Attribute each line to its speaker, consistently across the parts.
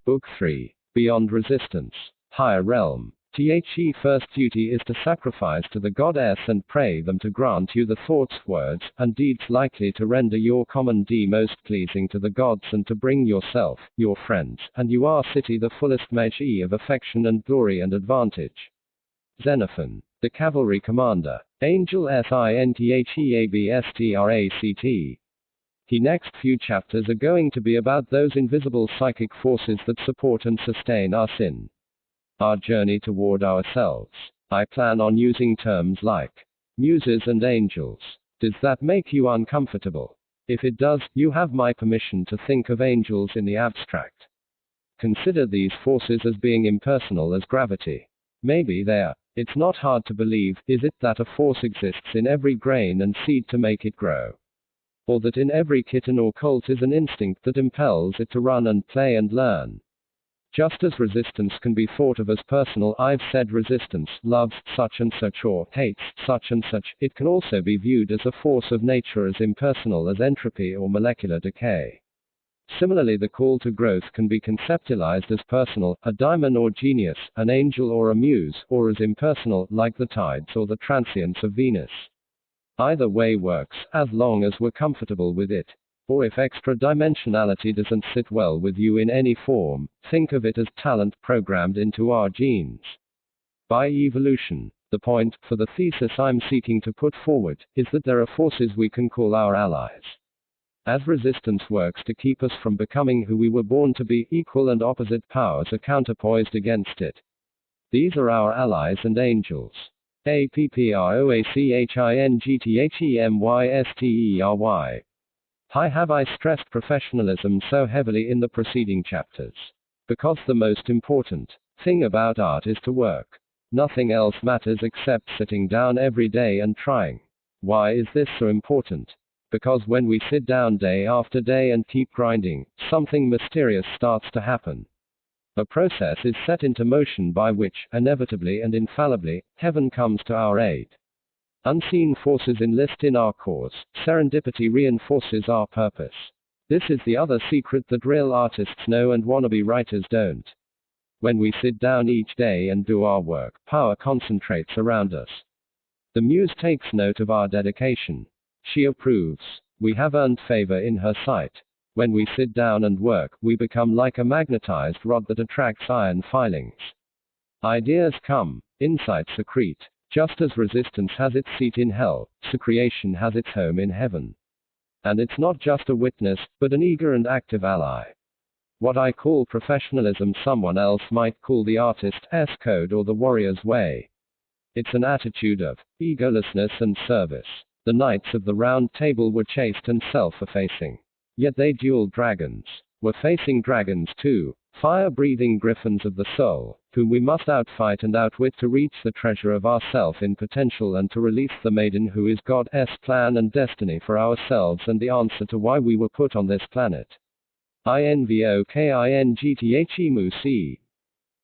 Speaker 1: Book 3. Beyond Resistance. Higher Realm. The first duty is to sacrifice to the goddess and pray them to grant you the thoughts, words, and deeds likely to render your common D most pleasing to the gods and to bring yourself, your friends, and your city the fullest measure of affection and glory and advantage. Xenophon, the cavalry commander. Angel Sintheabstract. The next few chapters are going to be about those invisible psychic forces that support and sustain us in our journey toward ourselves. I plan on using terms like muses and angels. Does that make you uncomfortable? If it does, you have my permission to think of angels in the abstract. Consider these forces as being impersonal as gravity. Maybe they are. It's not hard to believe, is it, that a force exists in every grain and seed to make it grow? Or that in every kitten or colt is an instinct that impels it to run and play and learn? Just as resistance can be thought of as personal, I've said resistance loves such and such or hates such and such, it can also be viewed as a force of nature as impersonal as entropy or molecular decay. Similarly, the call to growth can be conceptualized as personal, a daimon or genius, an angel or a muse, or as impersonal, like the tides or the transience of Venus. Either way works, as long as we're comfortable with it. Or if extra dimensionality doesn't sit well with you in any form, think of it as talent programmed into our genes by evolution. The point, for the thesis I'm seeking to put forward, is that there are forces we can call our allies. As resistance works to keep us from becoming who we were born to be, equal and opposite powers are counterpoised against it. These are our allies and angels. APPROACHINGTHEMYSTERY. Why have I stressed professionalism so heavily in the preceding chapters? Because the most important thing about art is to work. Nothing else matters except sitting down every day and trying. Why is this so important? Because when we sit down day after day and keep grinding, something mysterious starts to happen. A process is set into motion by which, inevitably and infallibly, heaven comes to our aid. Unseen forces enlist in our cause, serendipity reinforces our purpose. This is the other secret that real artists know and wannabe writers don't. When we sit down each day and do our work, power concentrates around us. The muse takes note of our dedication. She approves. We have earned favor in her sight. When we sit down and work, we become like a magnetized rod that attracts iron filings. Ideas come, insights accrete. Just as resistance has its seat in hell, so creation has its home in heaven. And it's not just a witness, but an eager and active ally. What I call professionalism, someone else might call the artist's code or the warrior's way. It's an attitude of egolessness and service. The knights of the Round Table were chaste and self-effacing. Yet they dueled dragons. We're facing dragons too, fire-breathing griffins of the soul, whom we must outfight and outwit to reach the treasure of ourself in potential and to release the maiden who is God's plan and destiny for ourselves and the answer to why we were put on this planet. INVOKINGTHEMUC.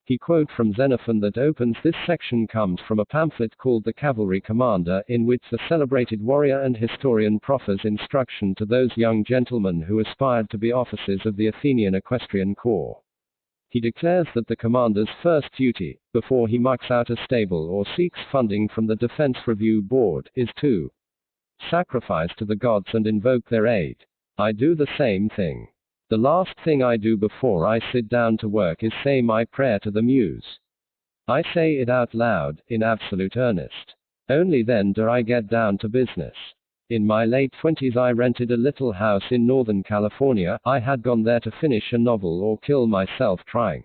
Speaker 1: The quote from Xenophon that opens this section comes from a pamphlet called The Cavalry Commander, in which the celebrated warrior and historian proffers instruction to those young gentlemen who aspired to be officers of the Athenian Equestrian Corps. He declares that the commander's first duty, before he mucks out a stable or seeks funding from the Defense Review Board, is to sacrifice to the gods and invoke their aid. I do the same thing. The last thing I do before I sit down to work is say my prayer to the muse. I say it out loud, in absolute earnest. Only then do I get down to business. In my late 20s I rented a little house in Northern California. I had gone there to finish a novel or kill myself trying.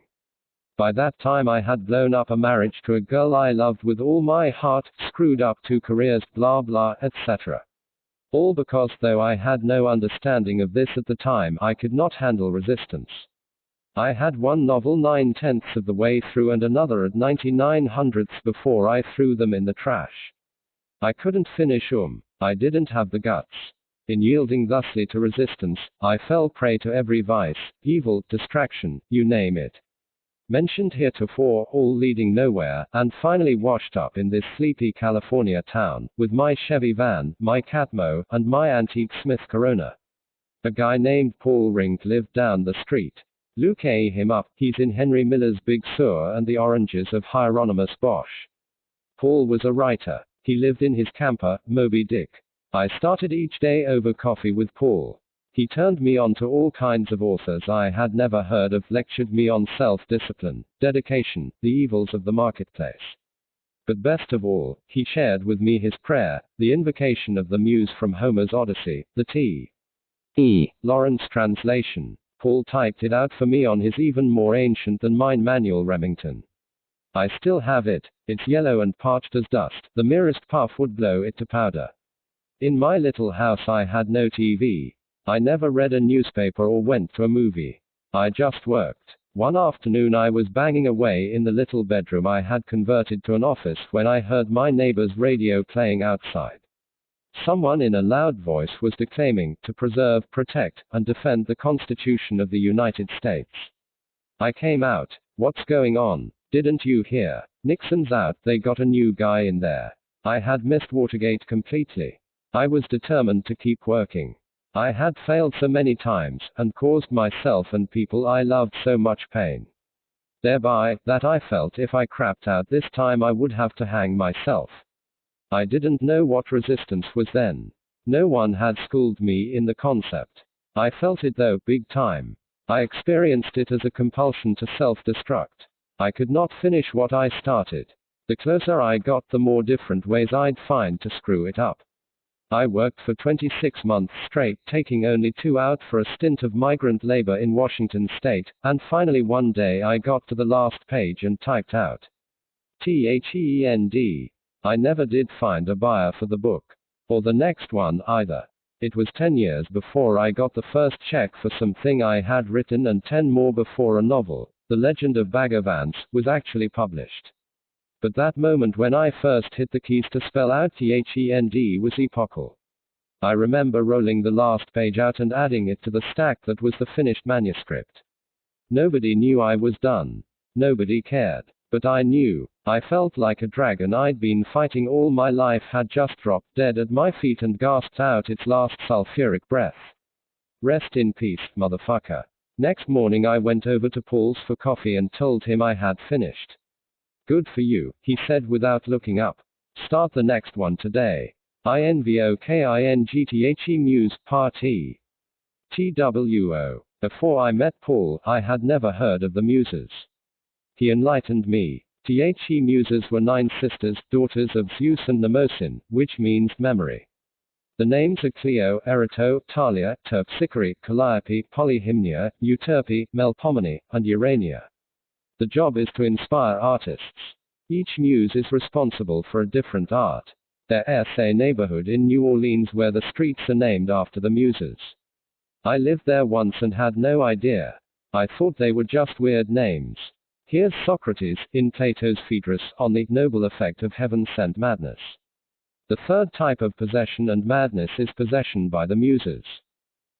Speaker 1: By that time I had blown up a marriage to a girl I loved with all my heart, screwed up 2 careers, blah blah, etc. All because, though I had no understanding of this at the time, I could not handle resistance. I had one novel 9/10 of the way through and another at 99/100 before I threw them in the trash. I couldn't finish I didn't have the guts. In yielding thusly to resistance, I fell prey to every vice, evil, distraction, you name it. Mentioned heretofore, all leading nowhere, and finally washed up in this sleepy California town, with my Chevy van, my Catmo, and my antique Smith Corona. A guy named Paul Rink lived down the street. Look him up, he's in Henry Miller's Big Sur and the Oranges of Hieronymus Bosch. Paul was a writer. He lived in his camper, Moby Dick. I started each day over coffee with Paul. He turned me on to all kinds of authors I had never heard of, lectured me on self-discipline, dedication, the evils of the marketplace. But best of all, he shared with me his prayer, the invocation of the muse from Homer's Odyssey, the T.E. Lawrence translation. Paul typed it out for me on his even more ancient than mine manual Remington. I still have it. It's yellow and parched as dust. The merest puff would blow it to powder. In my little house I had no TV. I never read a newspaper or went to a movie. I just worked. One afternoon I was banging away in the little bedroom I had converted to an office when I heard my neighbor's radio playing outside. Someone in a loud voice was declaiming, to preserve, protect, and defend the Constitution of the United States. I came out. What's going on? Didn't you hear? Nixon's out, they got a new guy in there. I had missed Watergate completely. I was determined to keep working. I had failed so many times, and caused myself and people I loved so much pain. Thereby, that I felt if I crapped out this time I would have to hang myself. I didn't know what resistance was then. No one had schooled me in the concept. I felt it though, big time. I experienced it as a compulsion to self-destruct. I could not finish what I started. The closer I got, the more different ways I'd find to screw it up. I worked for 26 months straight, taking only 2 out for a stint of migrant labor in Washington state, and finally one day I got to the last page and typed out THEND. I never did find a buyer for the book. Or the next one, either. It was 10 years before I got the first check for something I had written and 10 more before a novel, The Legend of Bagger Vance, was actually published. But that moment when I first hit the keys to spell out THEND was epochal. I remember rolling the last page out and adding it to the stack that was the finished manuscript. Nobody knew I was done. Nobody cared. But I knew. I felt like a dragon I'd been fighting all my life had just dropped dead at my feet and gasped out its last sulfuric breath. Rest in peace, motherfucker. Next morning I went over to Paul's for coffee and told him I had finished. Good for you, he said without looking up. Start the next one today. INVOKINGTHE Muse Part E. TWO. Before I met Paul, I had never heard of the Muses. He enlightened me. The Muses were 9 sisters, daughters of Zeus and Mnemosyne, which means memory. The names are Clio, Erato, Thalia, Terpsichore, Calliope, Polyhymnia, Euterpe, Melpomene, and Urania. The job is to inspire artists. Each muse is responsible for a different art. There's a neighborhood in New Orleans where the streets are named after the muses. I lived there once and had no idea. I thought they were just weird names. Here's Socrates, in Plato's Phaedrus, on the noble effect of heaven-sent madness. The third type of possession and madness is possession by the muses.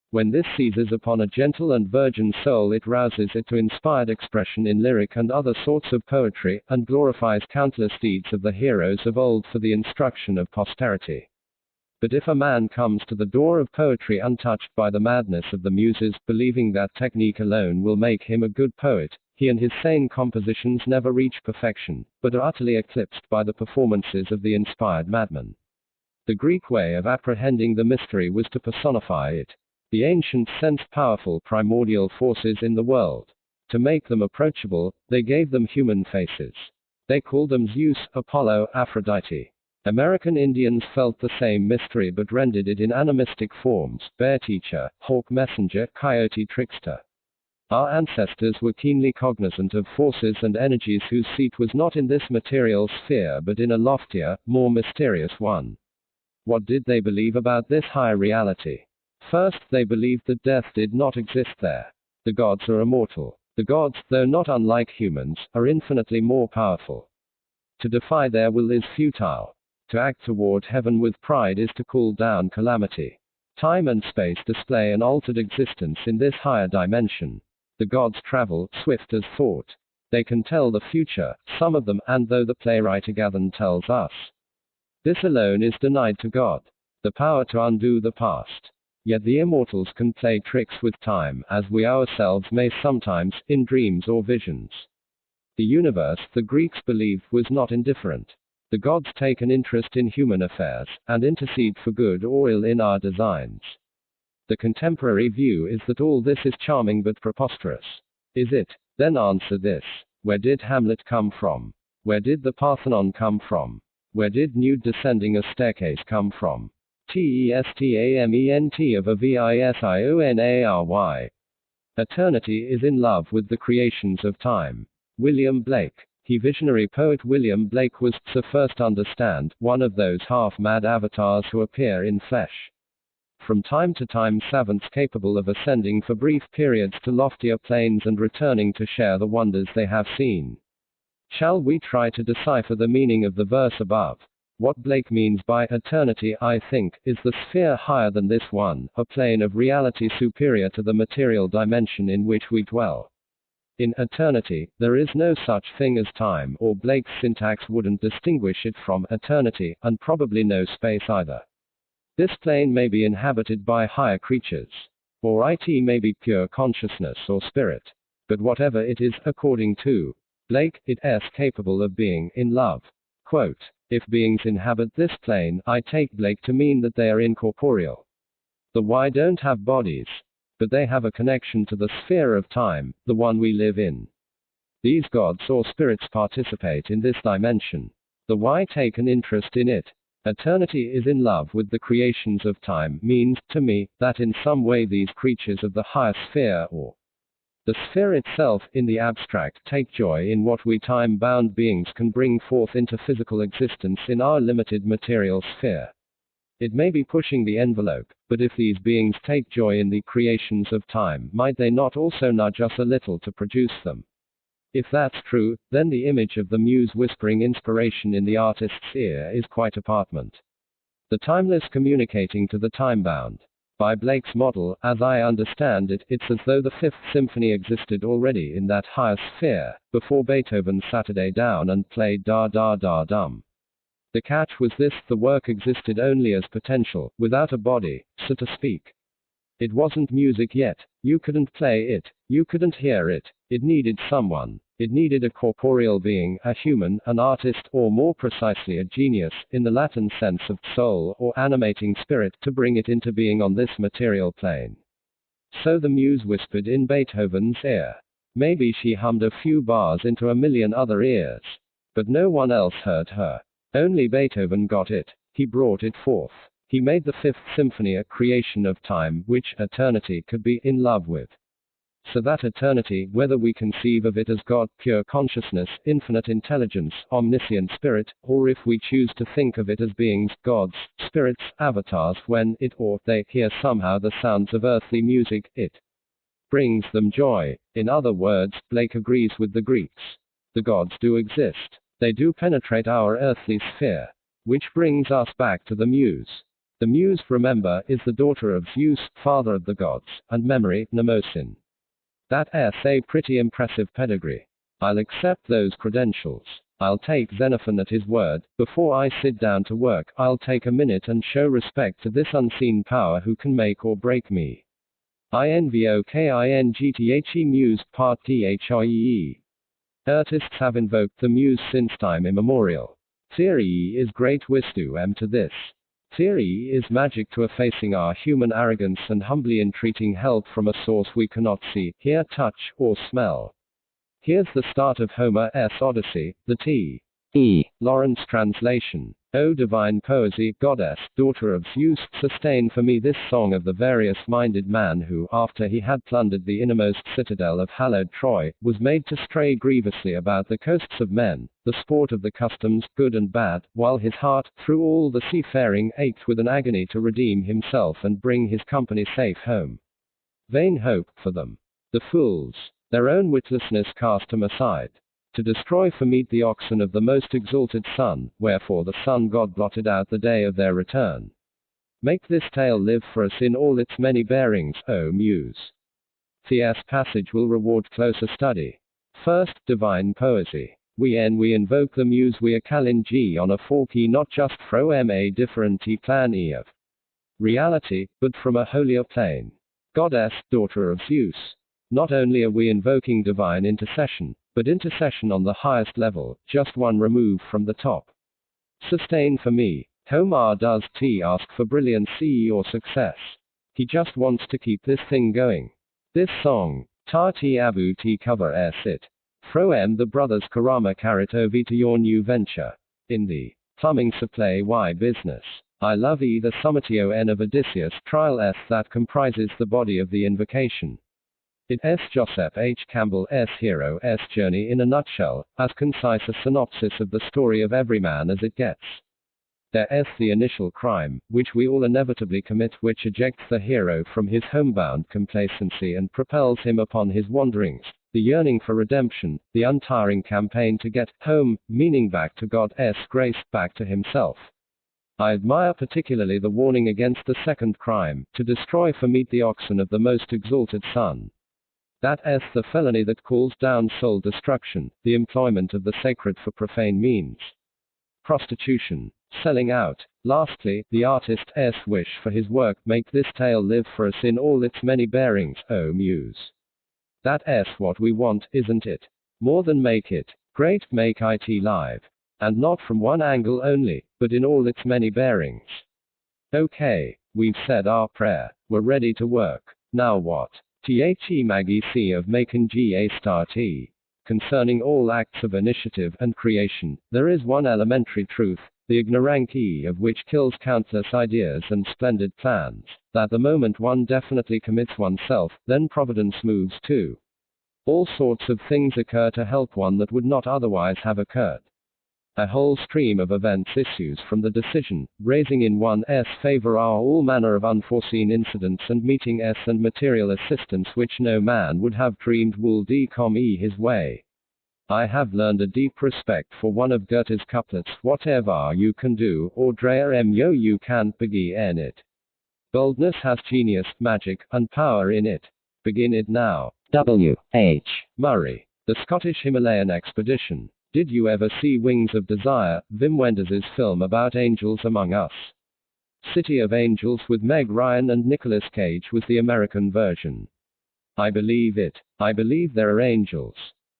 Speaker 1: When this seizes upon a gentle and virgin soul, it rouses it to inspired expression in lyric and other sorts of poetry, and glorifies countless deeds of the heroes of old for the instruction of posterity. But if a man comes to the door of poetry untouched by the madness of the muses, believing that technique alone will make him a good poet, he and his sane compositions never reach perfection, but are utterly eclipsed by the performances of the inspired madman. The Greek way of apprehending the mystery was to personify it. The ancients sensed powerful primordial forces in the world. To make them approachable, they gave them human faces. They called them Zeus, Apollo, Aphrodite. American Indians felt the same mystery but rendered it in animistic forms: bear teacher, hawk messenger, coyote trickster. Our ancestors were keenly cognizant of forces and energies whose seat was not in this material sphere but in a loftier, more mysterious one. What did they believe about this higher reality? First, they believed that death did not exist there. The gods are immortal. The gods, though not unlike humans, are infinitely more powerful. To defy their will is futile. To act toward heaven with pride is to call down calamity. Time and space display an altered existence in this higher dimension. The gods travel, swift as thought. They can tell the future, some of them, and though the playwright Agathon tells us. This alone is denied to God. The power to undo the past. Yet the immortals can play tricks with time, as we ourselves may sometimes, in dreams or visions. The universe, the Greeks believed, was not indifferent. The gods take an interest in human affairs, and intercede for good or ill in our designs. The contemporary view is that all this is charming but preposterous. Is it? Then answer this. Where did Hamlet come from? Where did the Parthenon come from? Where did nude descending a staircase come from? Testament of a visionary. Eternity is in love with the creations of time. William Blake. He visionary poet William Blake was, so first understand, one of those half-mad avatars who appear in flesh. From time to time savants capable of ascending for brief periods to loftier planes and returning to share the wonders they have seen. Shall we try to decipher the meaning of the verse above? What Blake means by eternity, I think, is the sphere higher than this one, a plane of reality superior to the material dimension in which we dwell. In eternity, there is no such thing as time, or Blake's syntax wouldn't distinguish it from eternity, and probably no space either. This plane may be inhabited by higher creatures, or it may be pure consciousness or spirit. But whatever it is, according to Blake, it is capable of being in love. Quote, if beings inhabit this plane, I take Blake to mean that they are incorporeal. The why don't have bodies, but they have a connection to the sphere of time, the one we live in. These gods or spirits participate in this dimension. The why take an interest in it. Eternity is in love with the creations of time means, to me, that in some way these creatures of the higher sphere, or the sphere itself, in the abstract, take joy in what we time-bound beings can bring forth into physical existence in our limited material sphere. It may be pushing the envelope, but if these beings take joy in the creations of time, might they not also nudge us a little to produce them? If that's true, then the image of the muse whispering inspiration in the artist's ear is quite apartment. The timeless communicating to the time-bound. By Blake's model, as I understand it, it's as though the Fifth Symphony existed already in that higher sphere, before Beethoven sat it down and played da-da-da-dum. The catch was this: the work existed only as potential, without a body, so to speak. It wasn't music yet. You couldn't play it. You couldn't hear it. It needed someone. It needed a corporeal being, a human, an artist, or more precisely a genius, in the Latin sense of soul or animating spirit, to bring it into being on this material plane. So the muse whispered in Beethoven's ear. Maybe she hummed a few bars into a million other ears. But no one else heard her. Only Beethoven got it. He brought it forth. He made the Fifth Symphony a creation of time, which eternity could be in love with. So that eternity, whether we conceive of it as God, pure consciousness, infinite intelligence, omniscient spirit, or if we choose to think of it as beings, gods, spirits, avatars, when it or they hear somehow the sounds of earthly music, it brings them joy. In other words, Blake agrees with the Greeks. The gods do exist. They do penetrate our earthly sphere. Which brings us back to the muse. The muse, remember, is the daughter of Zeus, father of the gods, and memory, Mnemosyne. That's a pretty impressive pedigree. I'll accept those credentials. I'll take Xenophon at his word. Before I sit down to work, I'll take a minute and show respect to this unseen power who can make or break me. Invokingthe muse, part Thie. Artists have invoked the muse since time immemorial. Theory is great wisdom to this. Theory is magic to effacing our human arrogance and humbly entreating help from a source we cannot see, hear, touch, or smell. Here's the start of Homer's Odyssey, the T.E. Lawrence translation. O divine poesy, goddess, daughter of Zeus, sustain for me this song of the various-minded man who, after he had plundered the innermost citadel of hallowed Troy, was made to stray grievously about the coasts of men, the sport of the customs, good and bad, while his heart, through all the seafaring, ached with an agony to redeem himself and bring his company safe home. Vain hope for them. The fools, their own witlessness cast him aside. To destroy for meat the oxen of the most exalted sun, wherefore the sun god blotted out the day of their return. Make this tale live for us in all its many bearings, O Muse. This passage will reward closer study. First, divine poesy. We invoke the Muse we a Kalin G on a 4 key, not just fro ma different plan e of reality, but from a holier plane. Goddess, daughter of Zeus. Not only are we invoking divine intercession, but intercession on the highest level, just one remove from the top. Sustain for me. Homar does T ask for brilliancy or success. He just wants to keep this thing going. This song, Ta Ti Abu Ti cover it. Throw the brothers Karama carrot over to your new venture. In the plumbing supply business. I love the summitio n of Odysseus trial that comprises the body of the invocation. It s Joseph H. Campbell's hero's journey in a nutshell, as concise a synopsis of the story of every man as it gets. There's the initial crime, which we all inevitably commit, which ejects the hero from his homebound complacency and propels him upon his wanderings, the yearning for redemption, the untiring campaign to get home, meaning back to God's grace, back to himself. I admire particularly the warning against the second crime, to destroy for meat the oxen of the most exalted Son. That's the felony that calls down soul destruction, the employment of the sacred for profane means. Prostitution. Selling out. Lastly, the artist's wish for his work, make this tale live for us in all its many bearings, O Muse. That's what we want, isn't it? More than make it great, make it live. And not from one angle only, but in all its many bearings. Okay, we've said our prayer, we're ready to work. Now what? The Maggie C of Macon G.A. Concerning all acts of initiative and creation, there is one elementary truth, the ignorancy of which kills countless ideas and splendid plans, that the moment one definitely commits oneself, then providence moves too. All sorts of things occur to help one that would not otherwise have occurred. A whole stream of events issues from the decision, raising in one's favor are all manner of unforeseen incidents and meeting and material assistance which no man would have dreamed would come his way. I have learned a deep respect for one of Goethe's couplets, whatever you can do, or dreher you can't begin it. Boldness has genius, magic, and power in it. Begin it now. W. H. Murray. The Scottish Himalayan Expedition. Did you ever see Wings of Desire, Wim Wenders's film about angels among us? City of Angels with Meg Ryan and Nicolas Cage was the American version. I believe it. I believe there are angels.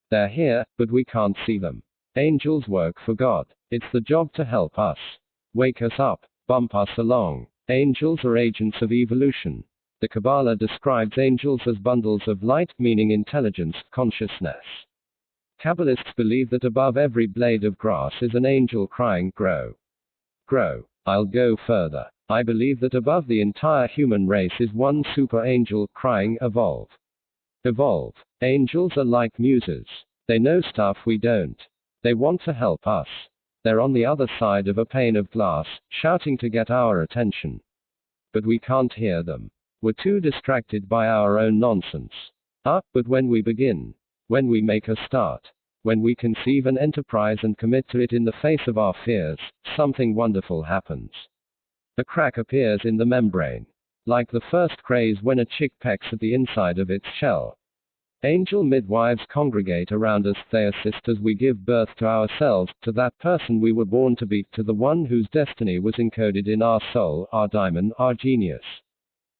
Speaker 1: They're here, but we can't see them. Angels work for God. It's the job to help us. Wake us up. Bump us along. Angels are agents of evolution. The Kabbalah describes angels as bundles of light, meaning intelligence, consciousness. Kabbalists believe that above every blade of grass is an angel crying, grow. Grow. I'll go further. I believe that above the entire human race is one super angel crying, evolve. Evolve. Angels are like muses. They know stuff we don't. They want to help us. They're on the other side of a pane of glass, shouting to get our attention. But we can't hear them. We're too distracted by our own nonsense. But when we begin, when we make a start, when we conceive an enterprise and commit to it in the face of our fears, something wonderful happens. A crack appears in the membrane. Like the first craze when a chick pecks at the inside of its shell. Angel midwives congregate around us, they assist as we give birth to ourselves, to that person we were born to be, to the one whose destiny was encoded in our soul, our diamond, our genius.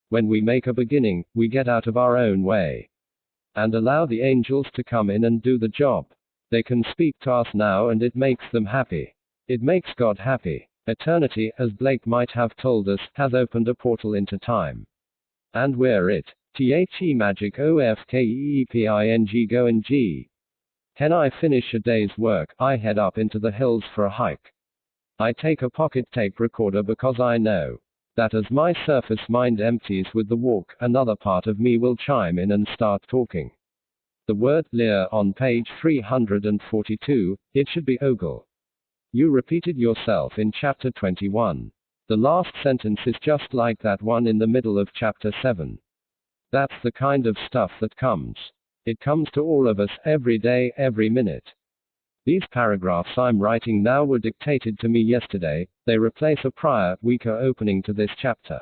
Speaker 1: When we make a beginning, we get out of our own way. And allow the angels to come in and do the job. They can speak to us now and it makes them happy. It makes God happy. Eternity, as Blake might have told us, has opened a portal into time. And we're it. The magic OFKEEPING go and G. Can I finish a day's work, I head up into the hills for a hike. I take a pocket tape recorder because I know that as my surface mind empties with the walk, another part of me will chime in and start talking. The word leer on page 342, it should be ogle. You repeated yourself in chapter 21. The last sentence is just like that one in the middle of chapter 7. That's the kind of stuff that comes. It comes to all of us, every day, every minute. These paragraphs I'm writing now were dictated to me yesterday, they replace a prior, weaker opening to this chapter.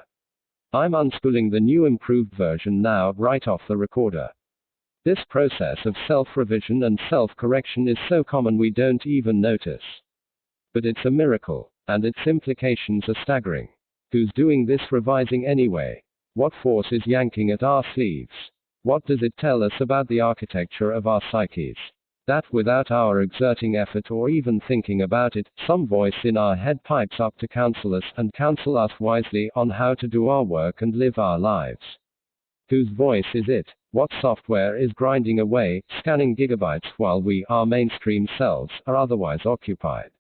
Speaker 1: I'm unspooling the new improved version now, right off the recorder. This process of self-revision and self-correction is so common we don't even notice. But it's a miracle, and its implications are staggering. Who's doing this revising anyway? What force is yanking at our sleeves? What does it tell us about the architecture of our psyches? That without our exerting effort or even thinking about it, some voice in our head pipes up to counsel us and counsel us wisely on how to do our work and live our lives. Whose voice is it? What software is grinding away, scanning gigabytes while we, our mainstream selves, are otherwise occupied?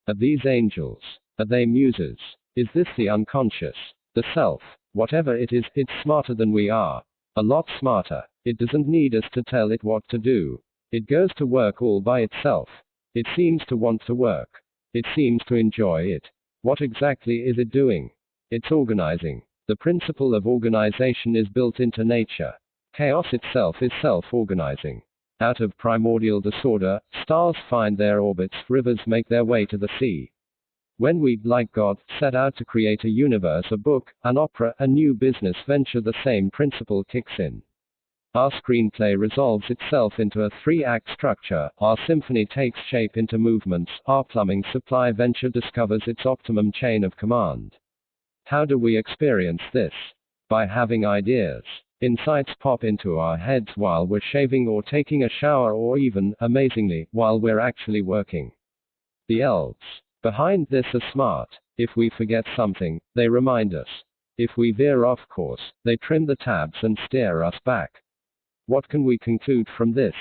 Speaker 1: Are these angels? Are they muses? Is this the unconscious? The self? Whatever it is, it's smarter than we are. A lot smarter. It doesn't need us to tell it what to do. It goes to work all by itself. It seems to want to work. It seems to enjoy it. What exactly is it doing? It's organizing. The principle of organization is built into nature. Chaos itself is self-organizing. Out of primordial disorder, stars find their orbits, rivers make their way to the sea. When we, like God, set out to create a universe, a book, an opera, a new business venture, the same principle kicks in. Our screenplay resolves itself into a 3-act structure, our symphony takes shape into movements, our plumbing supply venture discovers its optimum chain of command. How do we experience this? By having ideas. Insights pop into our heads while we're shaving or taking a shower, or even, amazingly, while we're actually working. The elves behind this are smart. If we forget something, they remind us. If we veer off course, they trim the tabs and steer us back. What can we conclude from this?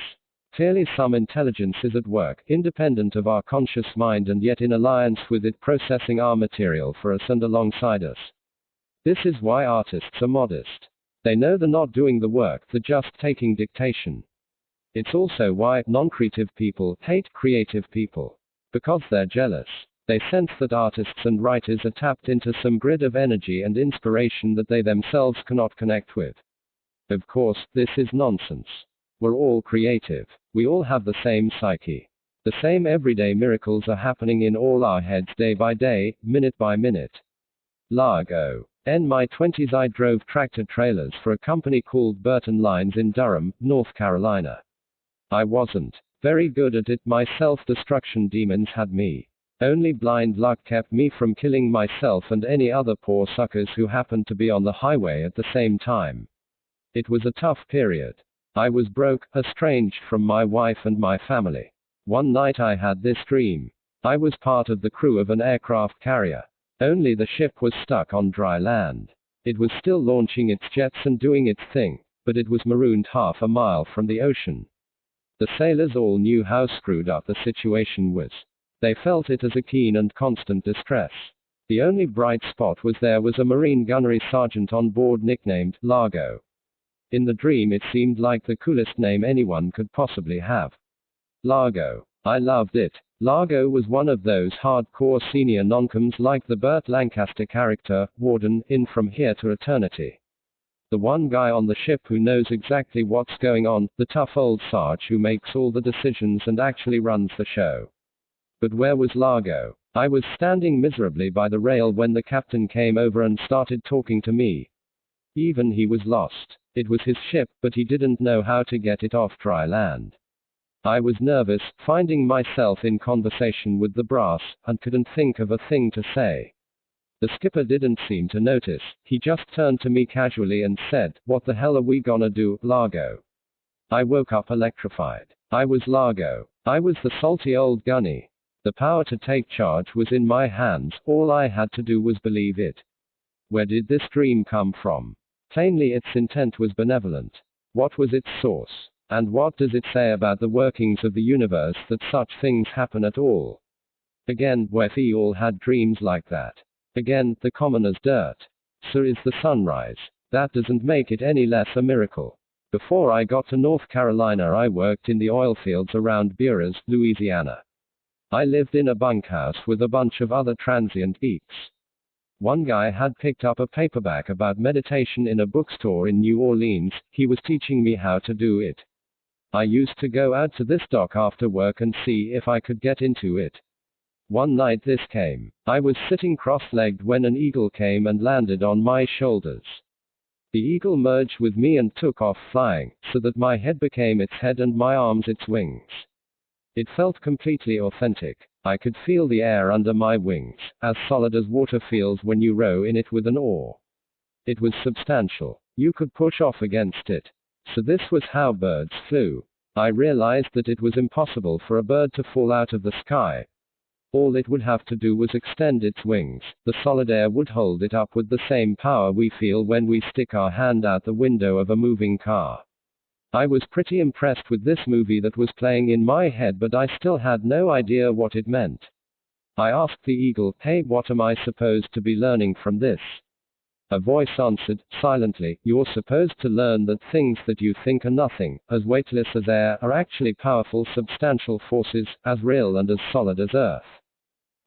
Speaker 1: Clearly some intelligence is at work, independent of our conscious mind and yet in alliance with it, processing our material for us and alongside us. This is why artists are modest. They know they're not doing the work, they're just taking dictation. It's also why non-creative people hate creative people. Because they're jealous. They sense that artists and writers are tapped into some grid of energy and inspiration that they themselves cannot connect with. Of course, this is nonsense. We're all creative. We all have the same psyche. The same everyday miracles are happening in all our heads day by day, minute by minute. Largo. In my 20s I drove tractor trailers for a company called Burton Lines in Durham, North Carolina. I wasn't very good at it. My self-destruction demons had me. Only blind luck kept me from killing myself and any other poor suckers who happened to be on the highway at the same time. It was a tough period. I was broke, estranged from my wife and my family. One night I had this dream. I was part of the crew of an aircraft carrier. Only the ship was stuck on dry land. It was still launching its jets and doing its thing, but it was marooned half a mile from the ocean. The sailors all knew how screwed up the situation was. They felt it as a keen and constant distress. The only bright spot was there was a Marine gunnery sergeant on board nicknamed Largo. In the dream it seemed like the coolest name anyone could possibly have. Largo. I loved it. Largo was one of those hardcore senior noncoms like the Burt Lancaster character, Warden, in From Here to Eternity. The one guy on the ship who knows exactly what's going on, the tough old Sarge who makes all the decisions and actually runs the show. But where was Largo? I was standing miserably by the rail when the captain came over and started talking to me. Even he was lost. It was his ship, but he didn't know how to get it off dry land. I was nervous, finding myself in conversation with the brass, and couldn't think of a thing to say. The skipper didn't seem to notice. He just turned to me casually and said, "What the hell are we gonna do, Largo?" I woke up electrified. I was Largo. I was the salty old gunny. The power to take charge was in my hands, all I had to do was believe it. Where did this dream come from? Plainly its intent was benevolent. What was its source? And what does it say about the workings of the universe that such things happen at all? Again, we all had dreams like that. Again, the common as dirt. So is the sunrise. That doesn't make it any less a miracle. Before I got to North Carolina I worked in the oil fields around Buras, Louisiana. I lived in a bunkhouse with a bunch of other transient geeks. One guy had picked up a paperback about meditation in a bookstore in New Orleans. He was teaching me how to do it. I used to go out to this dock after work and see if I could get into it. One night this came. I was sitting cross-legged when an eagle came and landed on my shoulders. The eagle merged with me and took off flying, so that my head became its head and my arms its wings. It felt completely authentic. I could feel the air under my wings, as solid as water feels when you row in it with an oar. It was substantial. You could push off against it. So this was how birds flew. I realized that it was impossible for a bird to fall out of the sky. All it would have to do was extend its wings. The solid air would hold it up with the same power we feel when we stick our hand out the window of a moving car. I was pretty impressed with this movie that was playing in my head, but I still had no idea what it meant. I asked the eagle, "Hey, what am I supposed to be learning from this?" A voice answered, silently, "You're supposed to learn that things that you think are nothing, as weightless as air, are actually powerful substantial forces, as real and as solid as earth."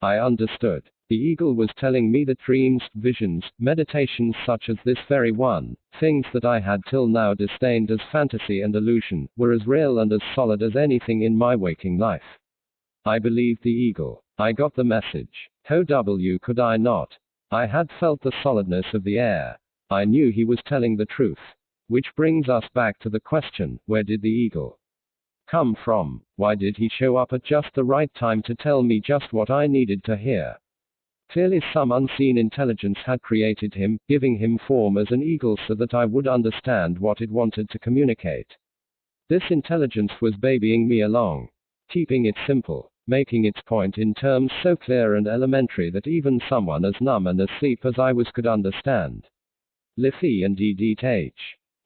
Speaker 1: I understood. The eagle was telling me that dreams, visions, meditations such as this very one, things that I had till now disdained as fantasy and illusion, were as real and as solid as anything in my waking life. I believed the eagle. I got the message. How could I not? I had felt the solidness of the air. I knew he was telling the truth. Which brings us back to the question, where did the eagle come from? Why did he show up at just the right time to tell me just what I needed to hear? Clearly some unseen intelligence had created him, giving him form as an eagle so that I would understand what it wanted to communicate. This intelligence was babying me along, keeping it simple, making its point in terms so clear and elementary that even someone as numb and asleep as I was could understand. Liffey and Edith.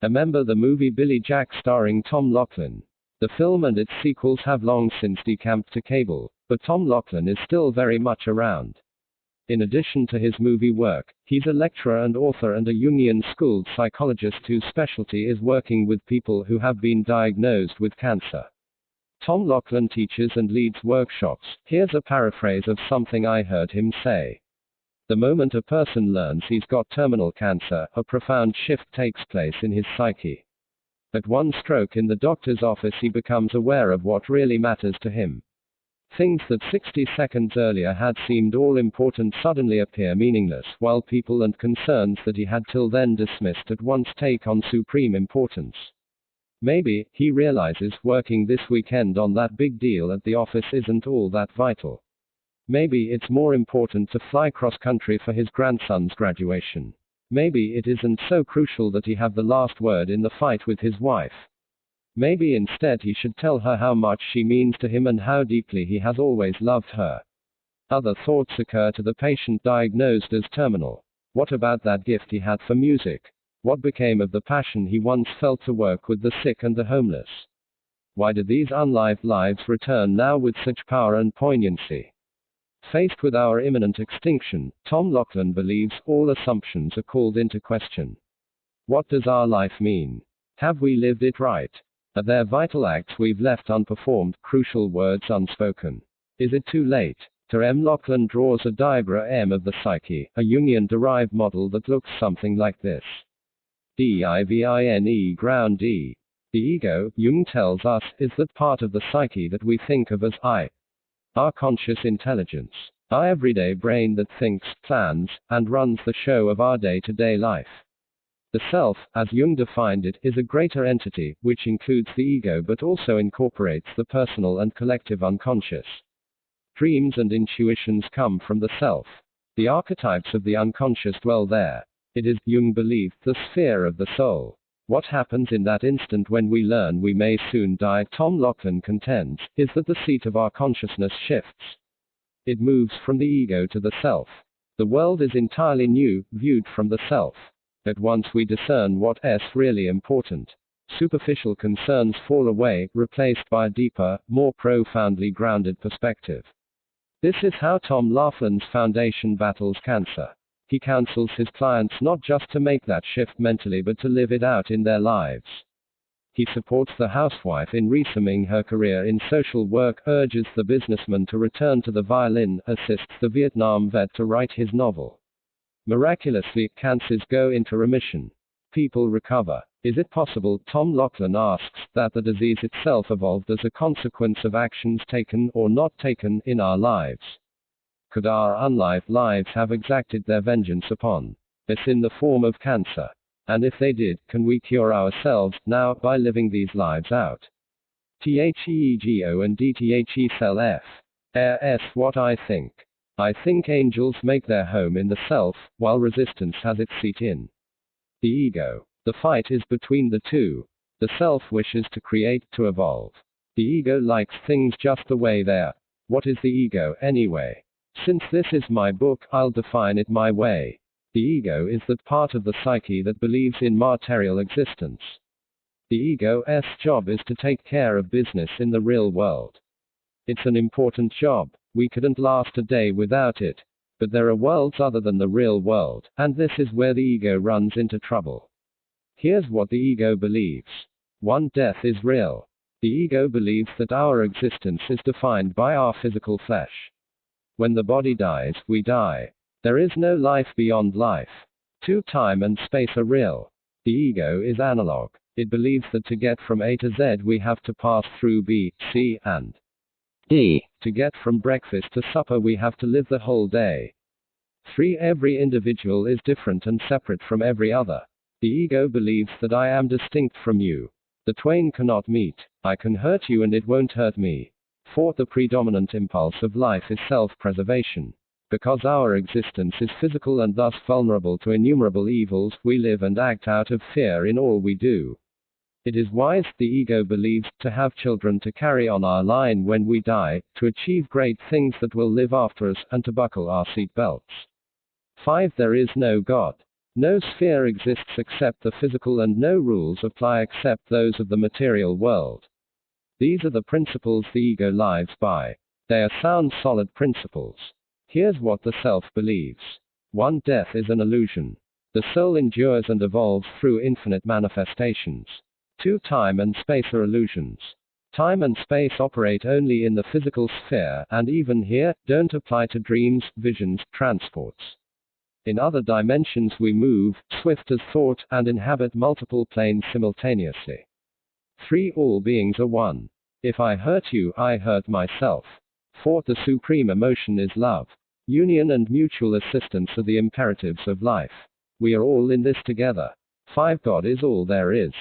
Speaker 1: Remember the movie Billy Jack starring Tom Laughlin? The film and its sequels have long since decamped to cable, but Tom Laughlin is still very much around. In addition to his movie work, he's a lecturer and author and a Jungian-schooled psychologist whose specialty is working with people who have been diagnosed with cancer. Tom Laughlin teaches and leads workshops. Here's a paraphrase of something I heard him say. The moment a person learns he's got terminal cancer, a profound shift takes place in his psyche. At one stroke in the doctor's office he becomes aware of what really matters to him. Things that 60 seconds earlier had seemed all important suddenly appear meaningless, while people and concerns that he had till then dismissed at once take on supreme importance. Maybe, he realizes, working this weekend on that big deal at the office isn't all that vital. Maybe it's more important to fly cross-country for his grandson's graduation. Maybe it isn't so crucial that he have the last word in the fight with his wife. Maybe instead he should tell her how much she means to him and how deeply he has always loved her. Other thoughts occur to the patient diagnosed as terminal. What about that gift he had for music? What became of the passion he once felt to work with the sick and the homeless? Why do these unlived lives return now with such power and poignancy? Faced with our imminent extinction, Tom Laughlin believes all assumptions are called into question. What does our life mean? Have we lived it right? Are there vital acts we've left unperformed, crucial words unspoken? Is it too late? Tom Laughlin draws a diagram of the psyche, a Jungian-derived model that looks something like this. DIVINE ground D. The ego, Jung tells us, is that part of the psyche that we think of as I. Our conscious intelligence. Our everyday brain that thinks, plans, and runs the show of our day-to-day life. The self, as Jung defined it, is a greater entity, which includes the ego but also incorporates the personal and collective unconscious. Dreams and intuitions come from the self. The archetypes of the unconscious dwell there. It is, Jung believed, the sphere of the soul. What happens in that instant when we learn we may soon die, Tom Laughlin contends, is that the seat of our consciousness shifts. It moves from the ego to the self. The world is entirely new, viewed from the self. At once we discern what's really important. Superficial concerns fall away, replaced by a deeper, more profoundly grounded perspective. This is how Tom Laughlin's foundation battles cancer. He counsels his clients not just to make that shift mentally but to live it out in their lives. He supports the housewife in resuming her career in social work, urges the businessman to return to the violin, assists the Vietnam vet to write his novel. Miraculously, cancers go into remission. People recover. Is it possible, Tom Laughlin asks, that the disease itself evolved as a consequence of actions taken or not taken in our lives? Could our unlived lives have exacted their vengeance upon us in the form of cancer? And if they did, can we cure ourselves now by living these lives out? THEEGO and DTHE cell F. S. What I think. I think angels make their home in the self, while resistance has its seat in the ego. The fight is between the two. The self wishes to create, to evolve. The ego likes things just the way they are. What is the ego, anyway? Since this is my book, I'll define it my way. The ego is that part of the psyche that believes in material existence. The ego's job is to take care of business in the real world. It's an important job. We couldn't last a day without it. But there are worlds other than the real world, and this is where the ego runs into trouble. Here's what the ego believes. 1. Death is real. The ego believes that our existence is defined by our physical flesh. When the body dies, we die. There is no life beyond life. 2. Time and space are real. The ego is analog. It believes that to get from A to Z we have to pass through B, C, and D. To get from breakfast to supper we have to live the whole day. 3. Every individual is different and separate from every other. The ego believes that I am distinct from you. The twain cannot meet. I can hurt you and it won't hurt me. 4. The predominant impulse of life is self-preservation. Because our existence is physical and thus vulnerable to innumerable evils, we live and act out of fear in all we do. It is wise, the ego believes, to have children to carry on our line when we die, to achieve great things that will live after us, and to buckle our seat belts. 5. There is no God. No sphere exists except the physical and no rules apply except those of the material world. These are the principles the ego lives by. They are sound, solid principles. Here's what the self believes. 1. Death is an illusion. The soul endures and evolves through infinite manifestations. 2. Time and space are illusions. Time and space operate only in the physical sphere, and even here, don't apply to dreams, visions, transports. In other dimensions we move, swift as thought, and inhabit multiple planes simultaneously. 3. All beings are one. If I hurt you, I hurt myself. 4. The supreme emotion is love. Union and mutual assistance are the imperatives of life. We are all in this together. 5. God is all there is.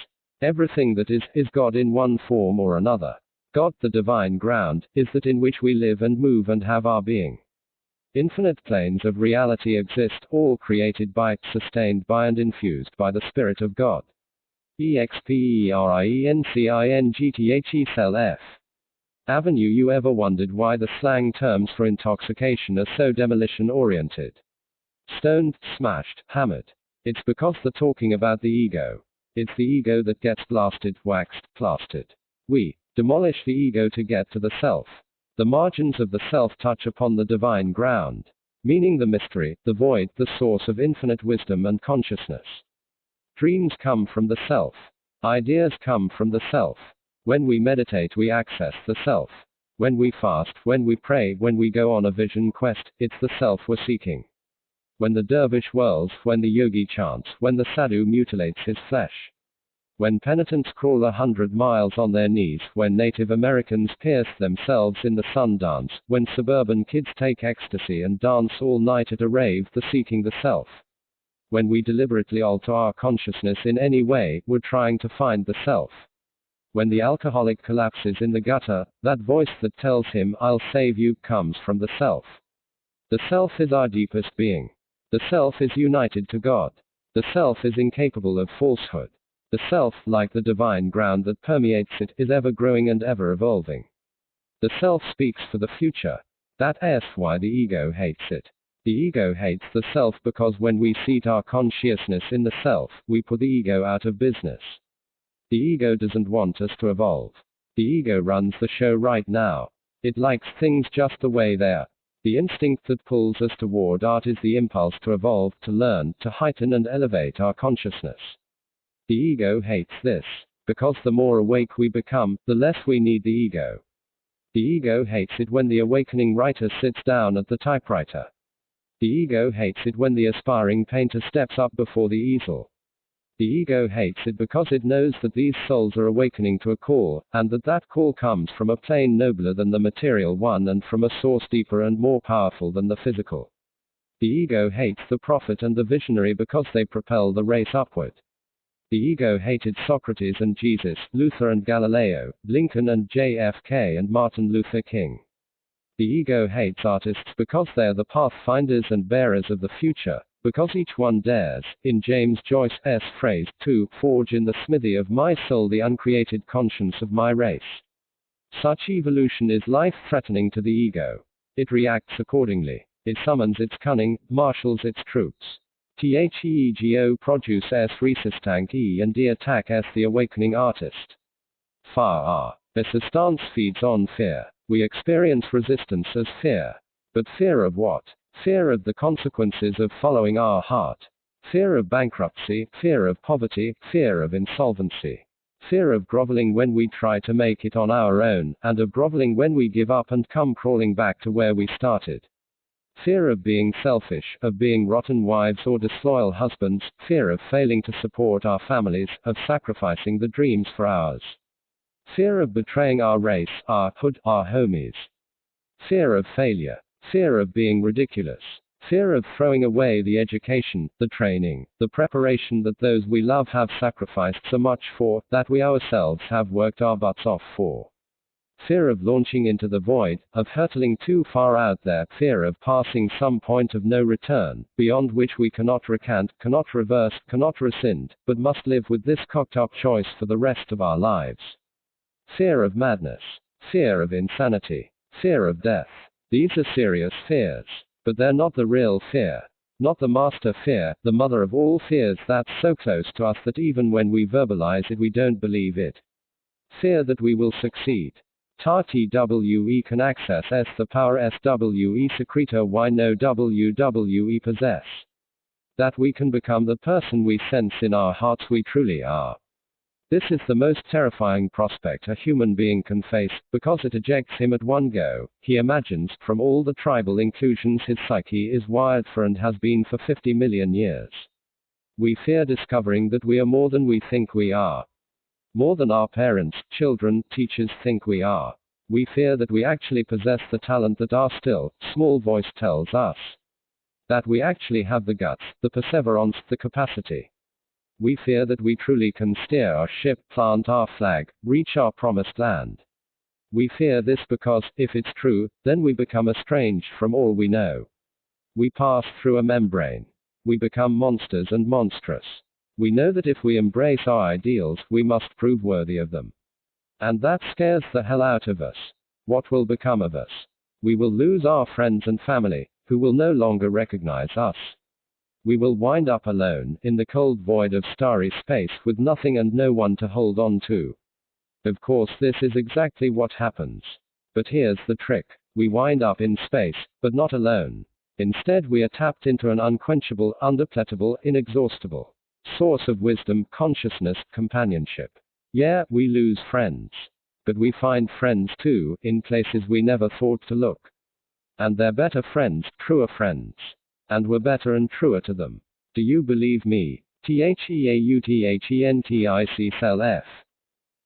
Speaker 1: Everything that is God in one form or another. God, the divine ground, is that in which we live and move and have our being. Infinite planes of reality exist, all created by, sustained by and infused by the Spirit of God. EXPERIENCINGTHE cell F. Avenue. You ever wondered why the slang terms for intoxication are so demolition-oriented? Stoned, smashed, hammered. It's because they're talking about the ego. It's the ego that gets blasted, waxed, plastered. We demolish the ego to get to the self. The margins of the self touch upon the divine ground, meaning the mystery, the void, the source of infinite wisdom and consciousness. Dreams come from the self. Ideas come from the self. When we meditate, we access the self. When we fast, when we pray, when we go on a vision quest, it's the self we're seeking. When the dervish whirls, when the yogi chants, when the sadhu mutilates his flesh. When penitents crawl 100 miles on their knees, when Native Americans pierce themselves in the sun dance, when suburban kids take ecstasy and dance all night at a rave, they're seeking the self. When we deliberately alter our consciousness in any way, we're trying to find the self. When the alcoholic collapses in the gutter, that voice that tells him, "I'll save you," comes from the self. The self is our deepest being. The self is united to God. The self is incapable of falsehood. The self, like the divine ground that permeates it, is ever growing and ever evolving. The self speaks for the future. That's why the ego hates it. The ego hates the self because when we seat our consciousness in the self, we put the ego out of business. The ego doesn't want us to evolve. The ego runs the show right now. It likes things just the way they are. The instinct that pulls us toward art is the impulse to evolve, to learn, to heighten and elevate our consciousness. The ego hates this, because the more awake we become, the less we need the ego. The ego hates it when the awakening writer sits down at the typewriter. The ego hates it when the aspiring painter steps up before the easel. The ego hates it because it knows that these souls are awakening to a call, and that call comes from a plane nobler than the material one and from a source deeper and more powerful than the physical. The ego hates the prophet and the visionary because they propel the race upward. The ego hated Socrates and Jesus, Luther and Galileo, Lincoln and JFK and Martin Luther King. The ego hates artists because they are the pathfinders and bearers of the future, because each one dares, in James Joyce's phrase, to forge in the smithy of my soul the uncreated conscience of my race. Such evolution is life-threatening to the ego. It reacts accordingly. It summons its cunning, marshals its troops. THEEGO produce S resistance E and D attack S the awakening artist. Far as the stance feeds on fear. We experience resistance as fear. But fear of what? Fear of the consequences of following our heart. Fear of bankruptcy, fear of poverty, fear of insolvency. Fear of groveling when we try to make it on our own, and of groveling when we give up and come crawling back to where we started. Fear of being selfish, of being rotten wives or disloyal husbands, fear of failing to support our families, of sacrificing the dreams for ours. Fear of betraying our race, our hood, our homies. Fear of failure. Fear of being ridiculous. Fear of throwing away the education, the training, the preparation that those we love have sacrificed so much for, that we ourselves have worked our butts off for. Fear of launching into the void, of hurtling too far out there, fear of passing some point of no return, beyond which we cannot recant, cannot reverse, cannot rescind, but must live with this cocked-up choice for the rest of our lives. Fear of madness. Fear of insanity. Fear of death. These are serious fears. But they're not the real fear. Not the master fear, the mother of all fears that's so close to us that even when we verbalize it we don't believe it. Fear that we will succeed. TWE can access S the power SWE secretor Y no WWE possess. That we can become the person we sense in our hearts we truly are. This is the most terrifying prospect a human being can face, because it ejects him at one go. He imagines, from all the tribal inclusions his psyche is wired for and has been for 50 million years. We fear discovering that we are more than we think we are. More than our parents, children, teachers think we are. We fear that we actually possess the talent that our still, small voice tells us. That we actually have the guts, the perseverance, the capacity. We fear that we truly can steer our ship, plant our flag, reach our promised land. We fear this because, if it's true, then we become estranged from all we know. We pass through a membrane. We become monsters and monstrous. We know that if we embrace our ideals, we must prove worthy of them. And that scares the hell out of us. What will become of us? We will lose our friends and family, who will no longer recognize us. We will wind up alone, in the cold void of starry space, with nothing and no one to hold on to. Of course, this is exactly what happens. But here's the trick. We wind up in space, but not alone. Instead, we are tapped into an unquenchable, undepletable, inexhaustible source of wisdom, consciousness, companionship. Yeah, we lose friends. But we find friends too, in places we never thought to look. And they're better friends, truer friends. And we're better and truer to them. Do you believe me? THEAUTHENTIC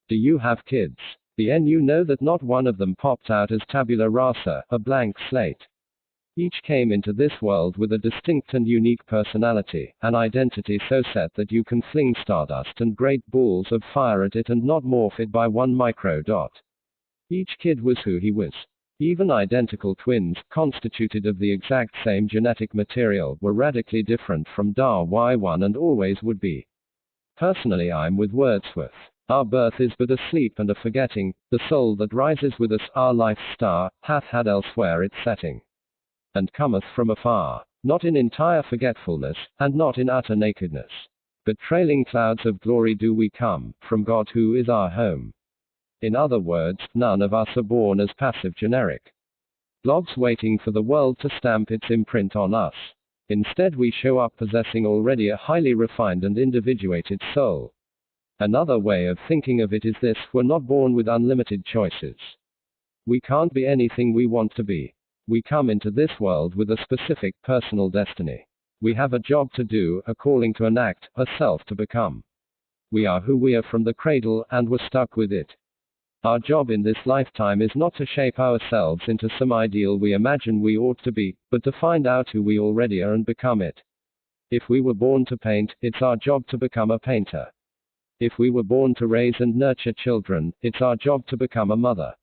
Speaker 1: Do you have kids? You know that not one of them popped out as tabula rasa, a blank slate. Each came into this world with a distinct and unique personality, an identity so set that you can fling stardust and great balls of fire at it and not morph it by one micro dot. Each kid was who he was. Even identical twins, constituted of the exact same genetic material, were radically different from Dar Y1 and always would be. Personally, I'm with Wordsworth. Our birth is but a sleep and a forgetting, the soul that rises with us, our life's star, hath had elsewhere its setting. And cometh from afar, not in entire forgetfulness, and not in utter nakedness. But trailing clouds of glory do we come, from God who is our home. In other words, none of us are born as passive generic blogs waiting for the world to stamp its imprint on us. Instead, we show up possessing already a highly refined and individuated soul. Another way of thinking of it is this: we're not born with unlimited choices. We can't be anything we want to be. We come into this world with a specific personal destiny. We have a job to do, a calling to enact, a self to become. We are who we are from the cradle, and we're stuck with it. Our job in this lifetime is not to shape ourselves into some ideal we imagine we ought to be, but to find out who we already are and become it. If we were born to paint, it's our job to become a painter. If we were born to raise and nurture children, it's our job to become a mother.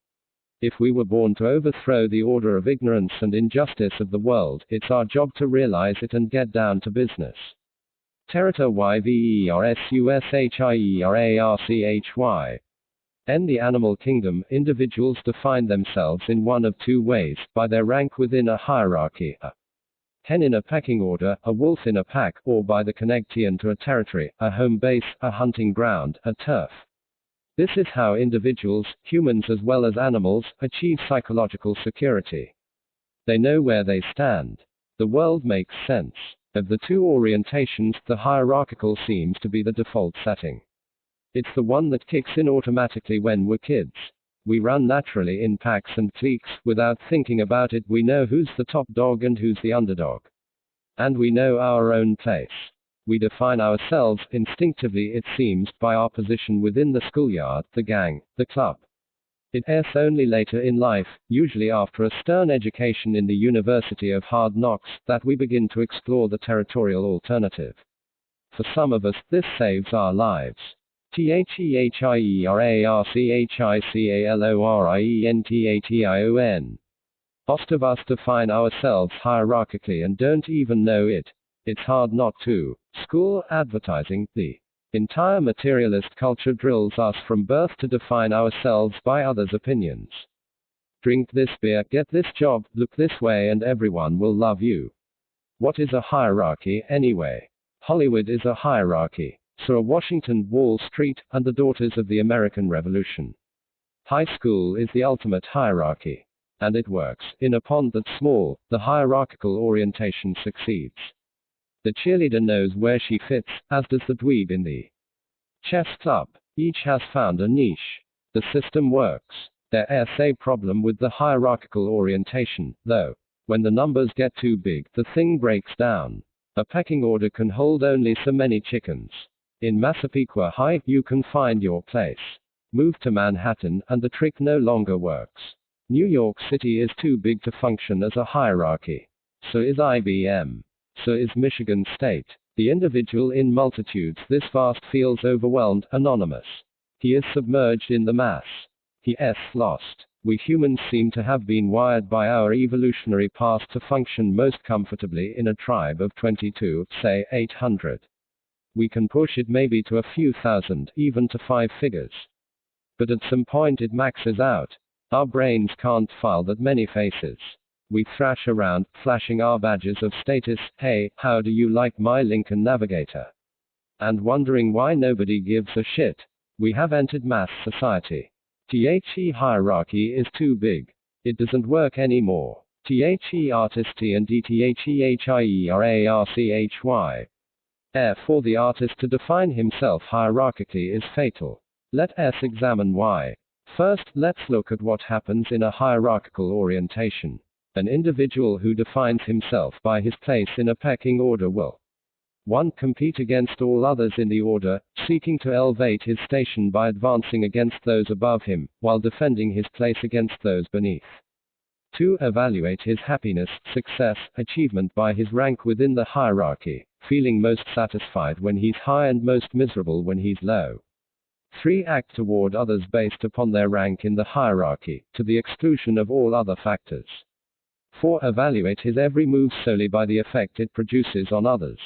Speaker 1: If we were born to overthrow the order of ignorance and injustice of the world, it's our job to realize it and get down to business. Terita Yversushierarchy. In the animal kingdom, individuals define themselves in one of two ways: by their rank within a hierarchy, a hen in a pecking order, a wolf in a pack, or by the connection to a territory, a home base, a hunting ground, a turf. This is how individuals, humans as well as animals, achieve psychological security. They know where they stand. The world makes sense. Of the two orientations, the hierarchical seems to be the default setting. It's the one that kicks in automatically when we're kids. We run naturally in packs and cliques, without thinking about it. We know who's the top dog and who's the underdog. And we know our own place. We define ourselves, instinctively it seems, by our position within the schoolyard, the gang, the club. It is only later in life, usually after a stern education in the University of Hard Knocks, that we begin to explore the territorial alternative. For some of us, this saves our lives. Thehierarchicalorientation. Most of us define ourselves hierarchically and don't even know it. It's hard not to. School, advertising, the entire materialist culture drills us from birth to define ourselves by others' opinions. Drink this beer, get this job, look this way, and everyone will love you. What is a hierarchy, anyway? Hollywood is a hierarchy. So are Washington, Wall Street, and the daughters of the American Revolution. High school is the ultimate hierarchy. And it works. In a pond that's small, the hierarchical orientation succeeds. The cheerleader knows where she fits, as does the dweeb in the chess club. Each has found a niche. The system works. There is a problem with the hierarchical orientation, though. When the numbers get too big, the thing breaks down. A pecking order can hold only so many chickens. In Massapequa High, you can find your place. Move to Manhattan, and the trick no longer works. New York City is too big to function as a hierarchy. So is IBM. So is Michigan State. The individual in multitudes this vast feels overwhelmed, anonymous. He is submerged in the mass. He is lost. We humans seem to have been wired by our evolutionary past to function most comfortably in a tribe of 22, say 800. We can push it maybe to a few thousand, even to 5 figures. But at some point it maxes out. Our brains can't file that many faces. We thrash around, flashing our badges of status, hey, how do you like my Lincoln Navigator? And wondering why nobody gives a shit. We have entered mass society. The hierarchy is too big. It doesn't work anymore. The artisty and thehierarchy. For the artist to define himself hierarchically is fatal. Let us examine why. First, let's look at what happens in a hierarchical orientation. An individual who defines himself by his place in a pecking order will 1. Compete against all others in the order, seeking to elevate his station by advancing against those above him, while defending his place against those beneath. 2. Evaluate his happiness, success, achievement by his rank within the hierarchy, feeling most satisfied when he's high and most miserable when he's low. 3. Act toward others based upon their rank in the hierarchy, to the exclusion of all other factors. 4. Evaluate his every move solely by the effect it produces on others.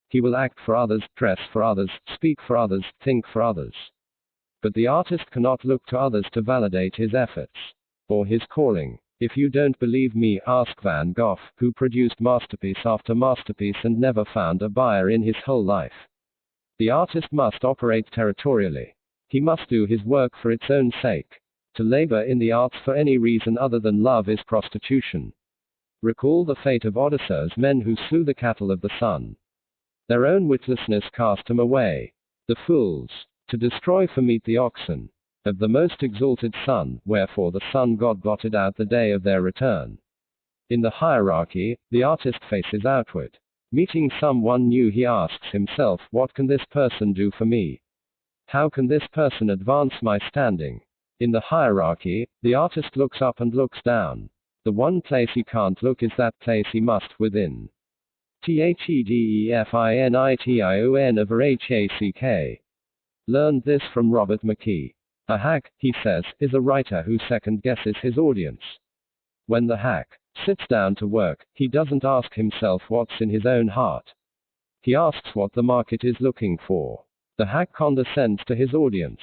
Speaker 1: He will act for others, dress for others, speak for others, think for others. But the artist cannot look to others to validate his efforts or his calling. If you don't believe me, ask Van Gogh, who produced masterpiece after masterpiece and never found a buyer in his whole life. The artist must operate territorially. He must do his work for its own sake. To labor in the arts for any reason other than love is prostitution. Recall the fate of Odysseus' men who slew the cattle of the sun. Their own witlessness cast them away. The fools, to destroy for meat the oxen of the most exalted sun, wherefore the sun god blotted out the day of their return. In the hierarchy, the artist faces outward. Meeting someone new, he asks himself, what can this person do for me? How can this person advance my standing? In the hierarchy, the artist looks up and looks down. The one place he can't look is that place he must within. Thedefinition of HACK. Learned this from Robert McKee. A hack, he says, is a writer who second guesses his audience. When the hack sits down to work, he doesn't ask himself what's in his own heart. He asks what the market is looking for. The hack condescends to his audience.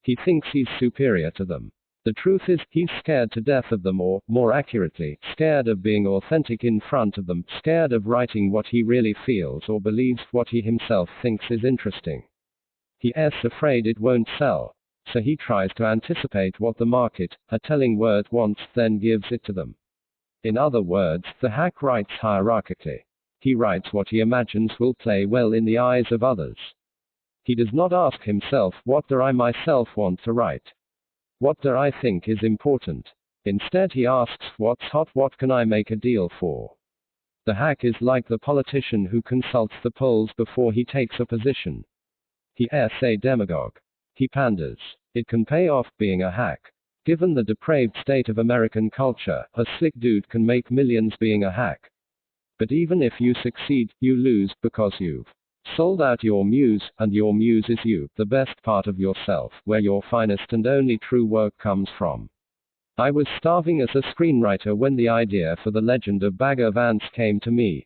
Speaker 1: He thinks he's superior to them. The truth is, he's scared to death of them, or, more accurately, scared of being authentic in front of them, scared of writing what he really feels or believes, what he himself thinks is interesting. He's afraid it won't sell. So he tries to anticipate what the market, a telling word, wants, then gives it to them. In other words, the hack writes hierarchically. He writes what he imagines will play well in the eyes of others. He does not ask himself, what do I myself want to write? What do I think is important? Instead he asks, what's hot, what can I make a deal for? The hack is like the politician who consults the polls before he takes a position. He's a demagogue. He panders. It can pay off being a hack. Given the depraved state of American culture, a slick dude can make millions being a hack. But even if you succeed, you lose, because you've sold out your muse, and your muse is you, the best part of yourself, where your finest and only true work comes from. I was starving as a screenwriter when the idea for The Legend of Bagger Vance came to me.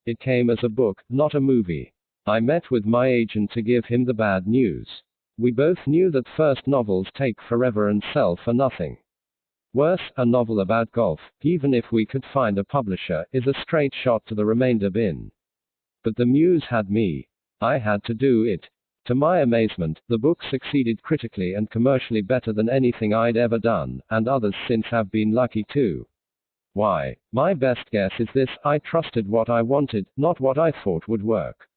Speaker 1: It came as a book, not a movie. I met with my agent to give him the bad news. We both knew that first novels take forever and sell for nothing. Worse, a novel about golf, even if we could find a publisher, is a straight shot to the remainder bin. But the muse had me. I had to do it. To my amazement, the book succeeded critically and commercially better than anything I'd ever done, and others since have been lucky too. Why? My best guess is this: I trusted what I wanted, not what I thought would work.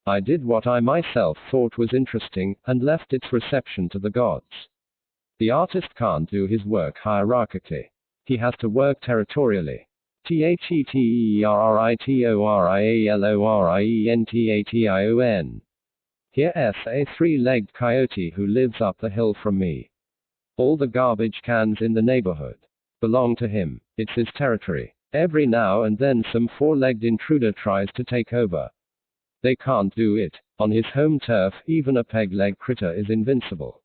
Speaker 1: I did what I myself thought was interesting, and left its reception to the gods. The artist can't do his work hierarchically. He has to work territorially. Theterritorialorientation. Here's a three-legged coyote who lives up the hill from me. All the garbage cans in the neighborhood belong to him. It's his territory. Every now and then some four-legged intruder tries to take over. They can't do it. On his home turf, even a peg-leg critter is invincible.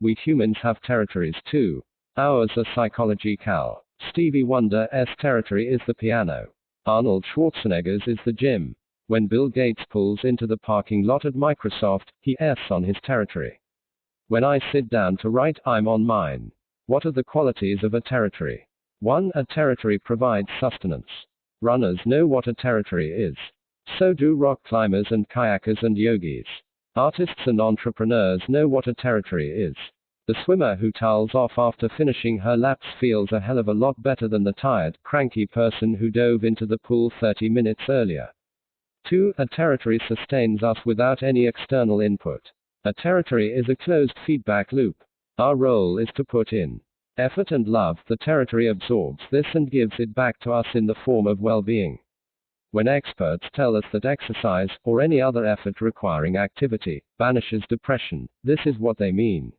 Speaker 1: We humans have territories too. Ours are psychological. Stevie Wonder's territory is the piano. Arnold Schwarzenegger's is the gym. When Bill Gates pulls into the parking lot at Microsoft, he's on his territory. When I sit down to write, I'm on mine. What are the qualities of a territory? 1. A territory provides sustenance. Runners know what a territory is. So do rock climbers and kayakers and yogis. Artists and entrepreneurs know what a territory is. The swimmer who towels off after finishing her laps feels a hell of a lot better than the tired, cranky person who dove into the pool 30 minutes earlier. 2. A territory sustains us without any external input. A territory is a closed feedback loop. Our role is to put in effort and love. The territory absorbs this and gives it back to us in the form of well-being. When experts tell us that exercise, or any other effort requiring activity, banishes depression, this is what they mean.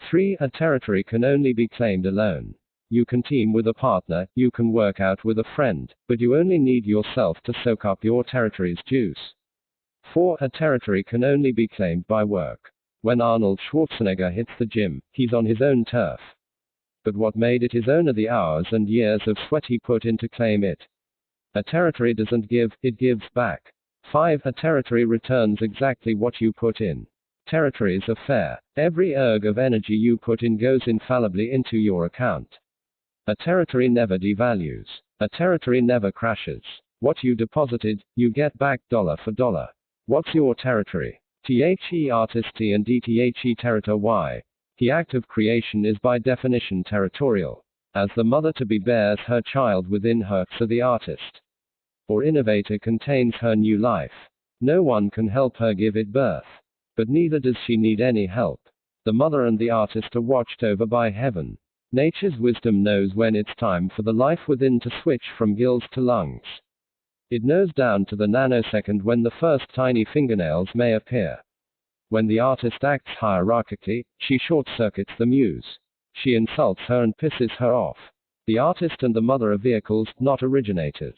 Speaker 1: 3. A territory can only be claimed alone. You can team with a partner, you can work out with a friend, but you only need yourself to soak up your territory's juice. 4. A territory can only be claimed by work. When Arnold Schwarzenegger hits the gym, he's on his own turf. But what made it his own are the hours and years of sweat he put in to claim it. A territory doesn't give, it gives back. 5. A territory returns exactly what you put in. Territories are fair. Every erg of energy you put in goes infallibly into your account. A territory never devalues. A territory never crashes. What you deposited, you get back dollar for dollar. What's your territory? The artist and the territory. The act of creation is by definition territorial. As the mother-to-be bears her child within her, so the artist or innovator contains her new life. No one can help her give it birth. But neither does she need any help. The mother and the artist are watched over by heaven. Nature's wisdom knows when it's time for the life within to switch from gills to lungs. It knows down to the nanosecond when the first tiny fingernails may appear. When the artist acts hierarchically, she short-circuits the muse. She insults her and pisses her off. The artist and the mother are vehicles, not originators.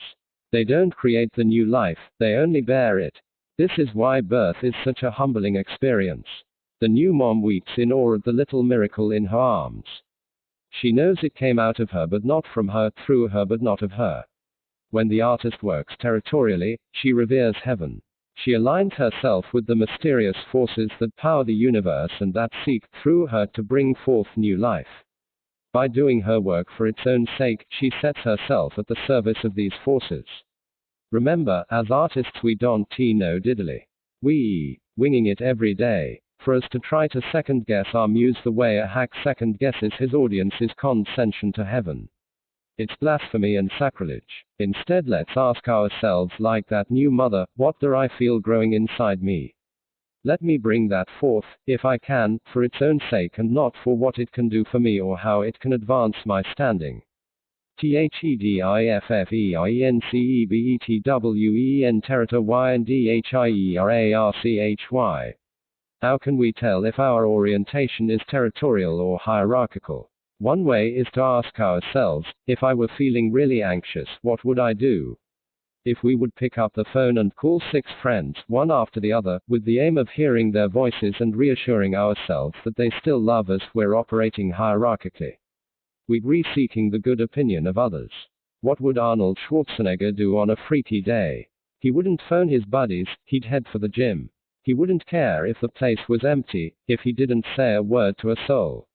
Speaker 1: They don't create the new life, they only bear it. This is why birth is such a humbling experience. The new mom weeps in awe at the little miracle in her arms. She knows it came out of her but not from her, through her but not of her. When the artist works territorially, she reveres heaven. She aligns herself with the mysterious forces that power the universe and that seek, through her, to bring forth new life. By doing her work for its own sake, she sets herself at the service of these forces. Remember, as artists we don't know diddly. We winging it every day. For us to try to second-guess our muse the way a hack second-guesses his audience is condescension to heaven. It's blasphemy and sacrilege. Instead, let's ask ourselves, like that new mother, what do I feel growing inside me? Let me bring that forth, if I can, for its own sake and not for what it can do for me or how it can advance my standing. THEDIFFEIENCEBETWEN Territor YNDHIERARCHY. How can we tell if our orientation is territorial or hierarchical? One way is to ask ourselves, if I were feeling really anxious, what would I do? If we would pick up the phone and call 6 friends, one after the other, with the aim of hearing their voices and reassuring ourselves that they still love us, we're operating hierarchically. We'd be seeking the good opinion of others. What would Arnold Schwarzenegger do on a freaky day? He wouldn't phone his buddies, he'd head for the gym. He wouldn't care if the place was empty, if he didn't say a word to a soul.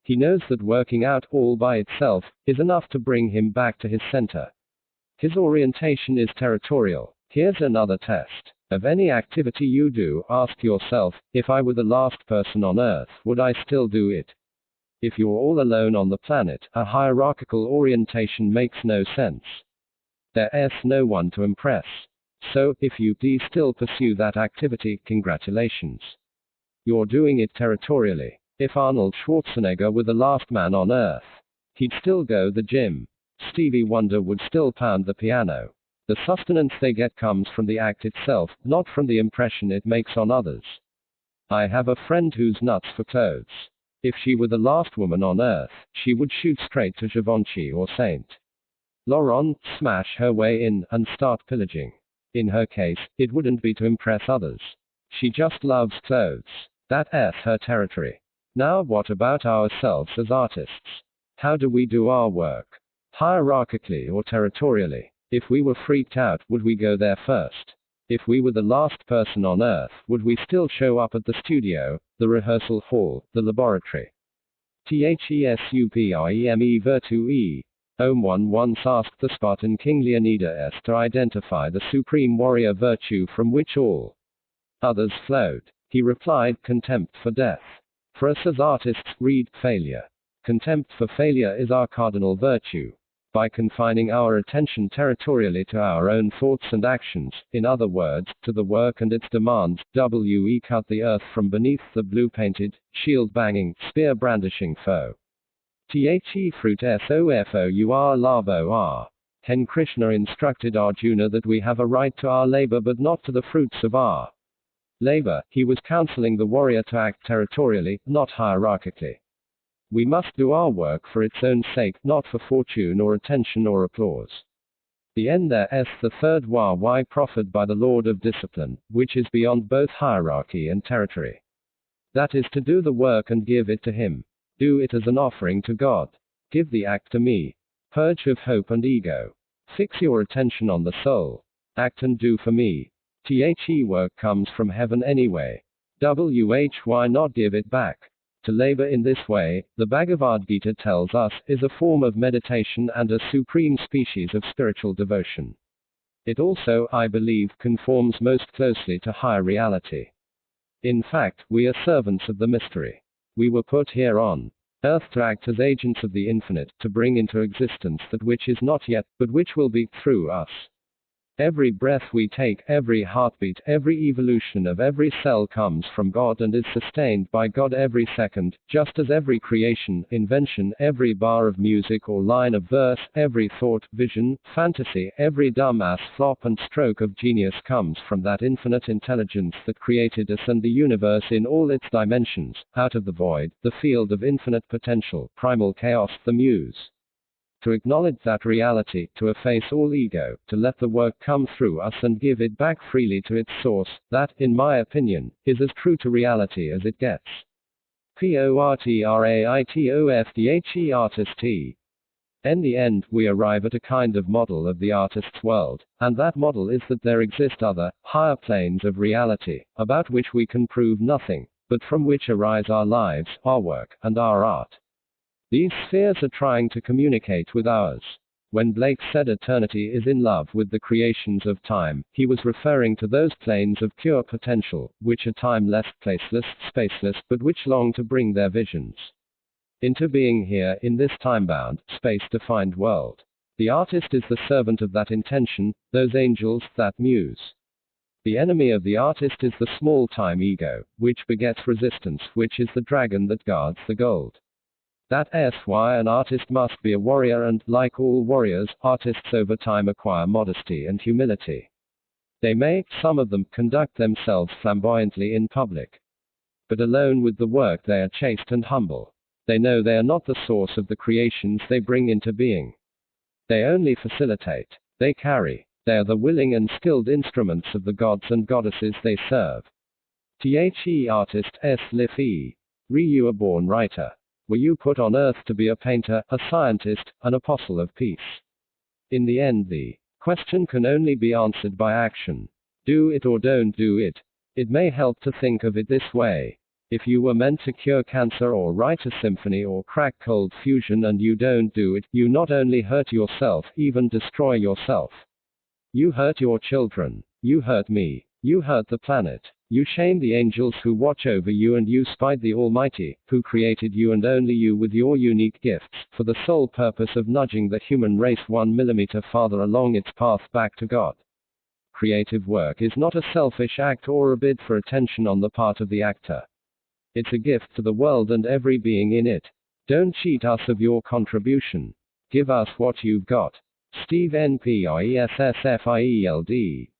Speaker 1: He knows that working out all by itself is enough to bring him back to his center. His orientation is territorial. Here's another test. Of any activity you do, ask yourself, if I were the last person on earth, would I still do it? If you're all alone on the planet, a hierarchical orientation makes no sense. There's no one to impress. So, if you still pursue that activity, congratulations. You're doing it territorially. If Arnold Schwarzenegger were the last man on earth, he'd still go the gym. Stevie Wonder would still pound the piano. The sustenance they get comes from the act itself, not from the impression it makes on others. I have a friend who's nuts for clothes. If she were the last woman on earth, she would shoot straight to Givenchy or Saint Laurent, smash her way in, and start pillaging. In her case, it wouldn't be to impress others. She just loves clothes. That's her territory. Now what about ourselves as artists? How do we do our work? Hierarchically or territorially? If we were freaked out, would we go there first? If we were the last person on earth, would we still show up at the studio, the rehearsal hall, the laboratory? THESUPREME Virtue. One once asked the Spartan king Leonidas to identify the supreme warrior virtue from which all others flowed. He replied, contempt for death. For us as artists, read failure. Contempt for failure is our cardinal virtue. By confining our attention territorially to our own thoughts and actions, in other words, to the work and its demands, we cut the earth from beneath the blue-painted, shield-banging, spear-brandishing foe. The fruit sofour lavo r. Hen Krishna instructed Arjuna that we have a right to our labor but not to the fruits of our labor. He was counseling the warrior to act territorially, not hierarchically. We must do our work for its own sake, not for fortune or attention or applause. The end there's the third why proffered by the Lord of Discipline, which is beyond both hierarchy and territory. That is to do the work and give it to Him. Do it as an offering to God. Give the act to me. Purge of hope and ego. Fix your attention on the soul. Act and do for me. Work comes from heaven anyway. Why not give it back? To labor in this way, the Bhagavad Gita tells us, is a form of meditation and a supreme species of spiritual devotion. It also, I believe, conforms most closely to higher reality. In fact, we are servants of the mystery. We were put here on earth to act as agents of the infinite, to bring into existence that which is not yet, but which will be, through us. Every breath we take, every heartbeat, every evolution of every cell comes from God and is sustained by God every second, just as every creation, invention, every bar of music or line of verse, every thought, vision, fantasy, every dumbass flop and stroke of genius comes from that infinite intelligence that created us and the universe in all its dimensions, out of the void, the field of infinite potential, primal chaos, the muse. to acknowledge that reality, to efface all ego, to let the work come through us and give it back freely to its source, that, in my opinion, is as true to reality as it gets. Portraitofhe artist. In the end, we arrive at a kind of model of the artist's world, and that model is that there exist other, higher planes of reality, about which we can prove nothing, but from which arise our lives, our work, and our art. These spheres are trying to communicate with ours. When Blake said eternity is in love with the creations of time, he was referring to those planes of pure potential, which are timeless, placeless, spaceless, but which long to bring their visions into being here, in this time-bound, space-defined world. The artist is the servant of that intention, those angels, that muse. The enemy of the artist is the small-time ego, which begets resistance, which is the dragon that guards the gold. That's why an artist must be a warrior and, like all warriors, artists over time acquire modesty and humility. They may, some of them, conduct themselves flamboyantly in public. But alone with the work they are chaste and humble. They know they are not the source of the creations they bring into being. They only facilitate. They carry. They are the willing and skilled instruments of the gods and goddesses they serve. The artist live e. You a born writer. Were you put on earth to be a painter, a scientist, an apostle of peace? In the end, the question can only be answered by action. Do it or don't do it. It may help to think of it this way. If you were meant to cure cancer or write a symphony or crack cold fusion and you don't do it, you not only hurt yourself, even destroy yourself. You hurt your children. You hurt me. You hurt the planet. You shame the angels who watch over you, and you spite the Almighty, who created you and only you with your unique gifts, for the sole purpose of nudging the human race 1 millimeter farther along its path back to God. Creative work is not a selfish act or a bid for attention on the part of the actor. It's a gift to the world and every being in it. Don't cheat us of your contribution. Give us what you've got. Steve N. P. I. E. S. S. F. I. E. L. D.